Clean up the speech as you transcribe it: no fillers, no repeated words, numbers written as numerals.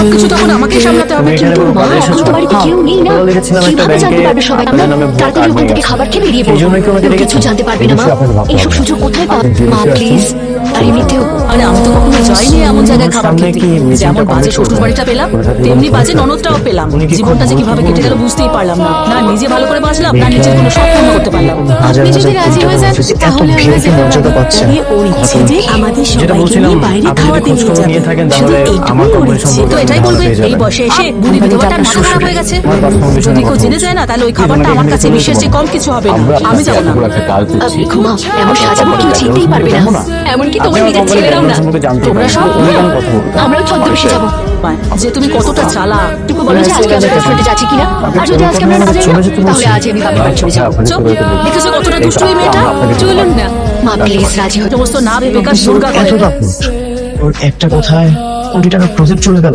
সবকিছু তখন আমাকে সামলাতে হবে। কিন্তু মা, এখন তো বাড়িতে কেউ নেই না, কিভাবে জানতে পারবে সবাই? আমরা তাড়াতাড়ি ওখান থেকে খাবার খেয়ে বেরিয়ে পড়বো। কেউ কিছু জানতে পারবে না মা, এইসব সুযোগ কোথায় পাওয়া? মা প্লিজ, আর এমনিতেও আরে আমি তো কখনো যাইনি এমন জায়গায় খাবার খেতে। যেমন বাজে শ্বশুর বাড়িটা পেলাম, তেমনি বাজে ননদটাও পেলাম। জীবনটা যে কিভাবে কেটে গেল বুঝতেই পারলাম না। না নিজে ভালো করে বাঁচলাম, না নিজের কোনো শখ পূর্ণ করতে পারলাম। আপনি যদি রাজি হয়ে যান তাহলে আমরা যাব। মর্যাদা পাচ্ছেন। ওর ইচ্ছে যে আমাদের যেটা সবাইকে বলছিলাম, নিয়ে বাইরে আপনি খাওয়াতে যদি খোঁজ নিয়ে খবর নিয়ে যাবেন। থাকেন শুধু তাহলে এইটুকুই আমার ওর কোম্পানির ইচ্ছে। সম্পর্কে তো এটাই ভালো বলবে পেয়ে যাবেন। এই বয়সে এসে বুড়ি বিধবাটার মাথা খারাপ হয়ে গেছে। যদি কেউ জেনে যায় না তাহলে ওই খাবারটা আমার কাছে বিশ্বের চেয়ে কম কিছু হবে না। আমি যাবো না। মা, এমন সাজাবো কেউ চিনতেই পারবে না, এমনকি তোমার নিজের ছেলেরাও না। তোমরা সব আমরাও ছদ্মবেশে যাবো। যে তুমি কতটা চালাক। টুকু বলো যে আজকে আমরা রেস্টুরেন্টে যাচ্ছি কিনা, আর যদি আজকে আমরা না যাই না, তাহলে আজ আমি বাবার বাড়ি চলে যাবো। চুপ, দেখেছো কতটা দুষ্টু এই মেয়েটা। চলুন না। মা প্লিজ রাজি হতে। সমস্ত না ভেবে কাজ দুর্গা করে। ওর একটা কথায় কোটি টাকার প্রজেক্ট চলে গেল।